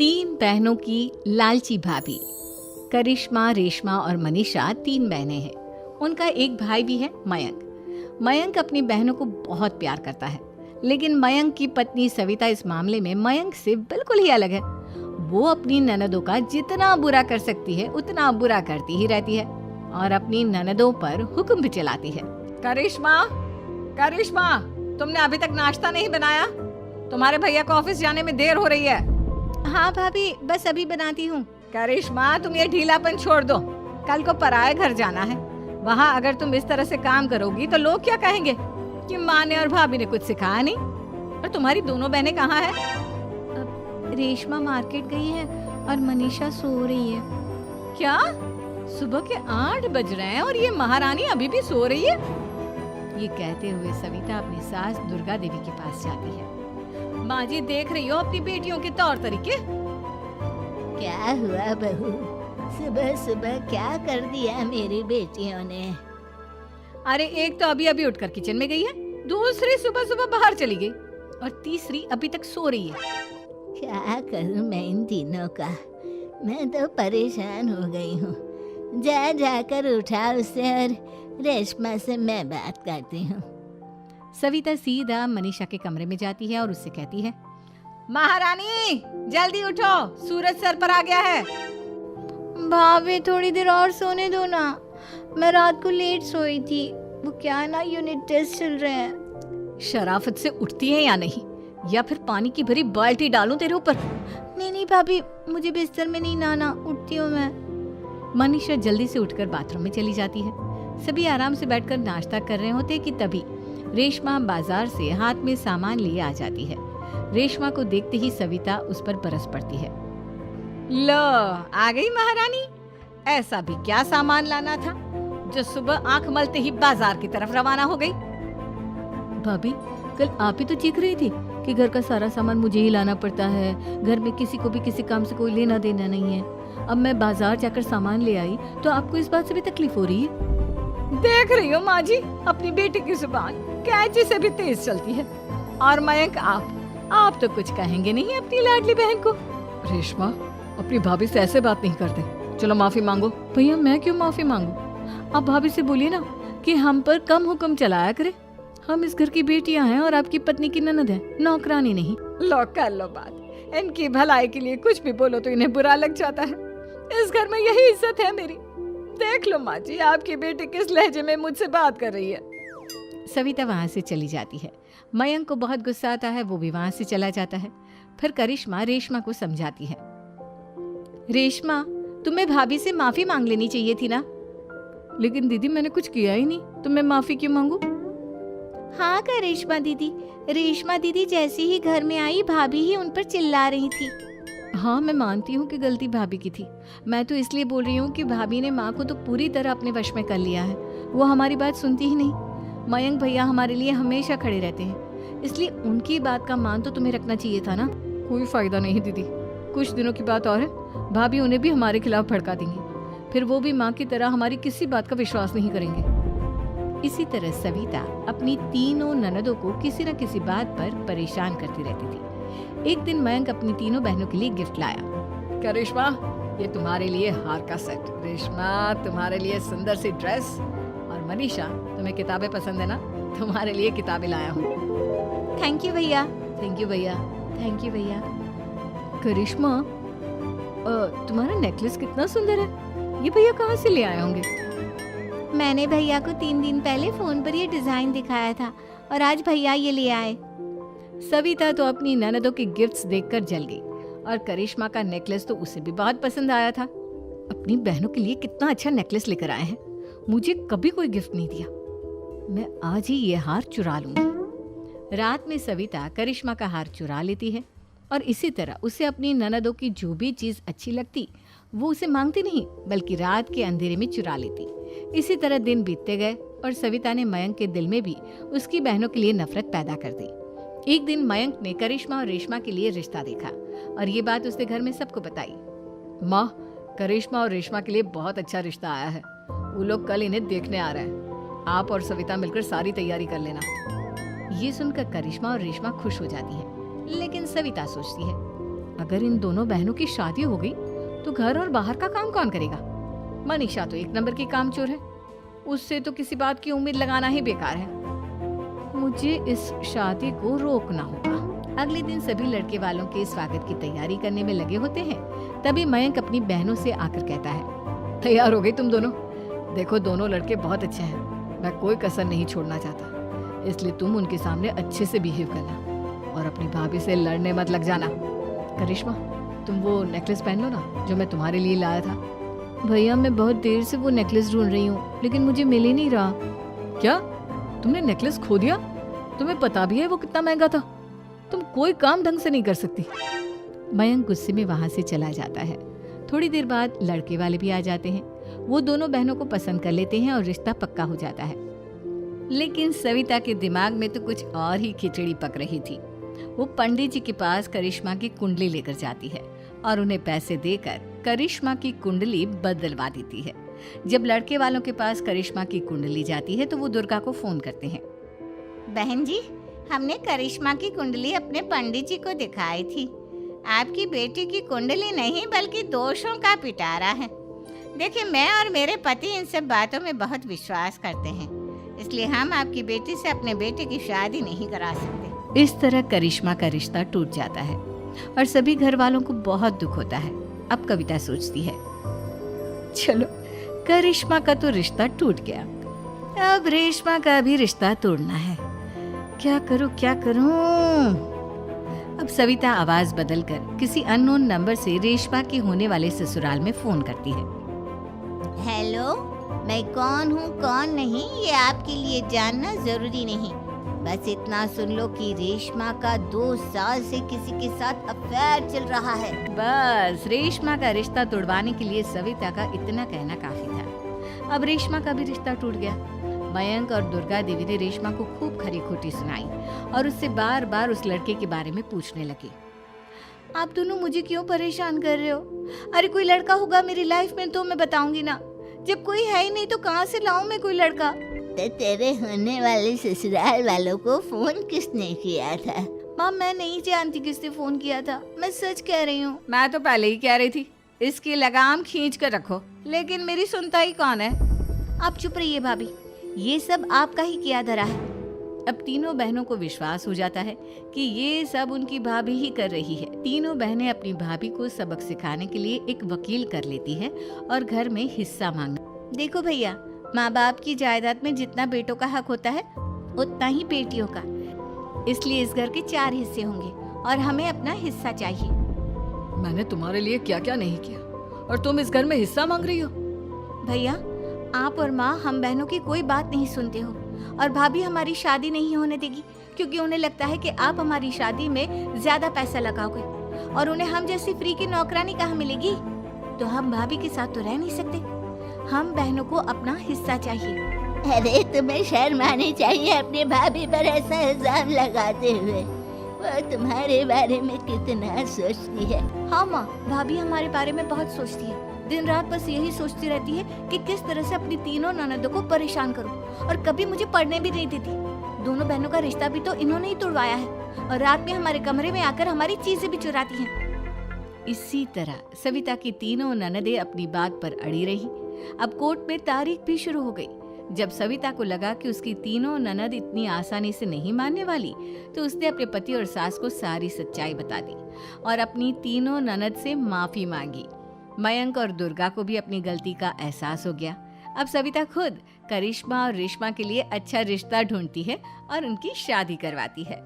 तीन बहनों की लालची भाभी। करिश्मा, रेशमा और मनीषा तीन बहनें हैं। उनका एक भाई भी है, मयंक। मयंक अपनी बहनों को बहुत प्यार करता है, लेकिन मयंक की पत्नी सविता इस मामले में मयंक से बिल्कुल ही अलग है। वो अपनी ननदों का जितना बुरा कर सकती है उतना बुरा करती ही रहती है और अपनी ननदों पर हुक्म भी चलाती है। करिश्मा, करिश्मा, तुमने अभी तक नाश्ता नहीं बनाया? तुम्हारे भैया को ऑफिस जाने में देर हो रही है। हाँ भाभी, बस अभी बनाती हूँ। करिश्मा, तुम ये ढीलापन छोड़ दो। कल को पराये घर जाना है। वहाँ अगर तुम इस तरह से काम करोगी तो लोग क्या कहेंगे कि माँ ने और भाभी ने कुछ सिखाया नहीं। और तुम्हारी दोनों बहनें कहाँ हैं? रेशमा मार्केट गई है और मनीषा सो रही है। क्या? सुबह के 8 बज रहे हैं और ये महारानी अभी भी सो रही है? ये कहते हुए सविता अपनी सास दुर्गा देवी के पास जाती है। माँ जी, देख रही हो अपनी बेटियों के तौर तरीके? क्या हुआ बहू, सुबह सुबह क्या कर दिया मेरी बेटियों ने? अरे एक तो अभी अभी उठकर किचन में गई है, दूसरी सुबह सुबह बाहर चली गई और तीसरी अभी तक सो रही है। क्या करूं मैं इन तीनों का, मैं तो परेशान हो गई हूँ। जा जाकर उठा उसे और रेशमा से मैं बात करती हूँ। सविता सीधा मनीषा के कमरे में जाती है और उससे कहती है, महारानी जल्दी उठो, सूरज सर पर आ गया है। भाभी थोड़ी देर और सोने दो ना, मैं रात को लेट सोई थी। वो क्या है ना, यूनिट टेस्ट चल रहे हैं। शराफत से उठती है या नहीं, या फिर पानी की भरी बाल्टी डालूं तेरे ऊपर? नहीं भाभी, मुझे बिस्तर में नहीं नहाना, उठती हूँ मैं। मनीषा जल्दी से उठकर बाथरूम में चली जाती है। सभी आराम से बैठकर नाश्ता कर रहे होते कि तभी रेशमा बाजार से हाथ में सामान लिए आ जाती है। रेशमा को देखते ही सविता उस पर बरस पड़ती है। लो, आ गई महारानी। ऐसा भी क्या सामान लाना था जो सुबह आंख मलते ही बाजार की तरफ रवाना हो गई? भाभी, कल आप ही तो चीख रही थी कि घर का सारा सामान मुझे ही लाना पड़ता है, घर में किसी को भी किसी काम से कोई लेना देना नहीं है। अब मैं बाजार जाकर सामान ले आई तो आपको इस बात से भी तकलीफ हो रही है? देख रही हो माँ जी, अपनी बेटी की जुबान कैंची से भी तेज चलती है। और मयंक, आप तो कुछ कहेंगे नहीं अपनी लाडली बहन को? रेशमा, अपनी भाभी से ऐसे बात नहीं करते। चलो माफी मांगो। भैया, मैं क्यों माफी मांगू? आप भाभी से बोलिए ना कि हम पर कम हुक्म चलाया करे। हम इस घर की बेटियां हैं और आपकी पत्नी की ननद है, नौकरानी नहीं। लो कर लो बात। इनकी भलाई के लिए कुछ भी बोलो तो इन्हें बुरा लग जाता है। इस घर में यही इज्जत है मेरी। देख लो माँ जी, आपकी बेटी किस लहजे में मुझसे बात कर रही है। सविता वहाँ से चली जाती है। मयंक को बहुत गुस्सा आता है, वो भी वहाँ से चला जाता है। फिर करिश्मा रेशमा को समझाती है, रेशमा, तुम्हें भाभी से माफी मांग लेनी चाहिए थी ना। लेकिन दीदी, मैंने कुछ किया ही नहीं, तो मैं माफी क्यों मांगू? हाँ करिश्मा दीदी, रेशमा दीदी जैसे ही घर में आई भाभी ही उन पर चिल्ला रही थी। हाँ, मैं मानती हूँ कि गलती भाभी की थी। मैं तो इसलिए बोल रही हूँ कि भाभी ने माँ को तो पूरी तरह अपने वश में कर लिया है। वो हमारी बात सुनती ही नहीं। मयंक भैया हमारे लिए हमेशा खड़े रहते हैं, इसलिए उनकी बात का मान तो तुम्हें रखना चाहिए था ना। कोई फायदा नहीं दीदी, कुछ दिनों की बात और है, भाभी उन्हें भी हमारे खिलाफ भड़का देंगी। फिर वो भी माँ की तरह हमारी किसी बात का विश्वास नहीं करेंगे। इसी तरह सविता अपनी तीनों ननदों को किसी न किसी बात पर परेशान करती रहती थी। एक दिन मयंक अपनी तीनों बहनों के लिए गिफ्ट लाया। करिश्मा, ये तुम्हारे लिए हार का सेट। रेशमा, तुम्हारे लिए सुंदर सी ड्रेस। और मनीषा, तुम्हें किताबें पसंद है ना, तुम्हारे लिए किताबें लाया हूँ। थैंक यू भैया। थैंक यू भैया। थैंक यू भैया। करिश्मा, तुम्हारा नेकलेस कितना सुंदर है, ये भैया कहाँ से ले आए होंगे? मैंने भैया को 3 दिन पहले फोन पर ये डिजाइन दिखाया था और आज भैया ये ले आए। सविता तो अपनी ननदों के गिफ्ट्स देखकर जल गई और करिश्मा का नेकलेस तो उसे भी बहुत पसंद आया था। अपनी बहनों के लिए कितना अच्छा नेकलेस लेकर आए हैं, मुझे कभी कोई गिफ्ट नहीं दिया। मैं आज ही ये हार चुरा लूंगी। रात में सविता करिश्मा का हार चुरा लेती है और इसी तरह उसे अपनी ननदों की जो भी चीज अच्छी लगती वो उसे मांगती नहीं, बल्कि रात के अंधेरे में चुरा लेती। इसी तरह दिन बीतते गए और सविता ने मयंक के दिल में भी उसकी बहनों के लिए नफरत पैदा कर दी। एक दिन मयंक ने करिश्मा और रेशमा के लिए रिश्ता देखा और ये बात उसने घर में सबको बताई। माँ, करिश्मा और रेशमा के लिए बहुत अच्छा रिश्ता आया है, वो लोग कल इन्हें देखने आ रहे हैं। आप और सविता मिलकर सारी तैयारी कर लेना। ये सुनकर करिश्मा और रेशमा खुश हो जाती हैं, लेकिन सविता सोचती है, अगर इन दोनों बहनों की शादी हो गई तो घर और बाहर का काम कौन करेगा? मनीषा तो एक नंबर की कामचोर है, उससे तो किसी बात की उम्मीद लगाना ही बेकार है। मुझे इस शादी को रोकना होगा। अगले दिन सभी लड़के वालों के स्वागत की तैयारी करने में लगे होते हैं। तभी मयंक अपनी बहनों से आकर कहता है, तैयार हो गई तुम दोनों? देखो दोनों लड़के बहुत अच्छे हैं, मैं कोई कसर नहीं छोड़ना चाहता, इसलिए तुम उनके सामने अच्छे से बिहेव करना और अपनी भाभी से लड़ने मत लग जाना। करिश्मा, तुम वो नेकलेस पहन लो ना जो मैं तुम्हारे लिए लाया था। भैया मैं बहुत देर से वो नेकलेस ढूंढ रही हूँ, लेकिन मुझे मिल ही नहीं रहा। क्या तुमने नेकलेस खो दिया? तुम्हें पता भी है वो कितना महंगा था? तुम कोई काम ढंग से नहीं कर सकती। मयंक गुस्से में वहां से चला जाता है। थोड़ी देर बाद लड़के वाले भी आ जाते हैं। वो दोनों बहनों को पसंद कर लेते हैं और रिश्ता पक्का हो जाता है। लेकिन सविता के दिमाग में तो कुछ और ही खिचड़ी पक रही थी। वो पंडित जी के पास करिश्मा की कुंडली लेकर जाती है और उन्हें पैसे देकर करिश्मा की कुंडली बदलवा देती है। जब लड़के वालों के पास करिश्मा की कुंडली जाती है तो वो दुर्गा को फोन करते हैं। बहन जी, हमने करिश्मा की कुंडली अपने पंडित जी को दिखाई थी। आपकी बेटी की कुंडली नहीं बल्कि दोषों का पिटारा है। देखिए, मैं और मेरे पति इन सब बातों में बहुत विश्वास करते हैं, इसलिए हम आपकी बेटी से अपने बेटे की शादी नहीं करा सकते। इस तरह करिश्मा का रिश्ता टूट जाता है और सभी घर वालों को बहुत दुख होता है। अब कविता सोचती है, चलो करिश्मा का तो रिश्ता टूट गया, अब रेशमा का भी रिश्ता तोड़ना है। क्या करूं? अब सविता आवाज बदलकर किसी अननोन नंबर से रेशमा के होने वाले ससुराल में फोन करती है। हेलो, मैं कौन हूँ कौन नहीं ये आपके लिए जानना जरूरी नहीं। बस इतना सुन लो कि रेशमा का 2 साल से किसी के साथ अफेयर चल रहा है। बस रेशमा का रिश्ता तोड़वाने के लिए सविता का इतना कहना काफी था। अब रेशमा का भी रिश्ता टूट गया। मयंक और दुर्गा देवी ने रेशमा को खूब खरी खोटी सुनाई और उससे बार बार उस लड़के के बारे में पूछने लगे। आप दोनों मुझे क्यों परेशान कर रहे हो? अरे कोई लड़का होगा मेरी लाइफ में तो मैं बताऊंगी ना, जब कोई है ही नहीं तो कहाँ से लाऊं मैं कोई लड़का? तो तेरे होने वाले ससुराल वालों को फोन किसने किया था? माँ मैं नहीं जानती किसने फोन किया था, मैं सच कह रही हूँ। मैं तो पहले ही कह रही थी इसकी लगाम खींच कर रखो, लेकिन मेरी सुनता ही कौन है। आप चुप रहिए भाभी, ये सब आपका ही किया धरा है। अब तीनों बहनों को विश्वास हो जाता है कि ये सब उनकी भाभी ही कर रही है। तीनों बहनें अपनी भाभी को सबक सिखाने के लिए एक वकील कर लेती है और घर में हिस्सा मांगना। देखो भैया, माँ बाप की जायदाद में जितना बेटों का हक होता है उतना ही बेटियों का, इसलिए इस घर के 4 हिस्से होंगे और हमें अपना हिस्सा चाहिए। मैंने तुम्हारे लिए क्या क्या नहीं किया और तुम इस घर में हिस्सा मांग रही हो? भैया, आप और माँ हम बहनों की कोई बात नहीं सुनते हो और भाभी हमारी शादी नहीं होने देगी क्योंकि उन्हें लगता है कि आप हमारी शादी में ज्यादा पैसा लगाओगे और उन्हें हम जैसी फ्री की नौकरानी कहाँ मिलेगी। तो हम भाभी के साथ तो रह नहीं सकते, हम बहनों को अपना हिस्सा चाहिए। अरे तुम्हें शर्म आनी चाहिए अपने भाभी पर ऐसा इल्जाम लगाते हुए। वो तुम्हारे बारे में कितना सोचती है। हाँ माँ, भाभी हमारे बारे में बहुत सोचती है, दिन रात बस यही सोचती रहती है कि किस तरह से अपनी तीनों ननदों को परेशान करूं और कभी मुझे पढ़ने भी नहीं देती। दोनों बहनों का रिश्ता भी तो इन्होंने ही तोड़वाया है और रात में हमारे कमरे में आकर हमारी चीजें भी चुराती हैं। इसी तरह सविता की तीनों ननदें अपनी बात पर अड़ी रही। अब कोर्ट में तारीख भी शुरू हो गई। जब सविता को लगा कि उसकी तीनों ननद इतनी आसानी से नहीं मानने वाली, तो उसने अपने पति और सास को सारी सच्चाई बता दी और अपनी तीनों ननद से माफी मांगी। मयंक और दुर्गा को भी अपनी गलती का एहसास हो गया। अब सविता खुद करिश्मा और रेशमा के लिए अच्छा रिश्ता ढूंढती है और उनकी शादी करवाती है।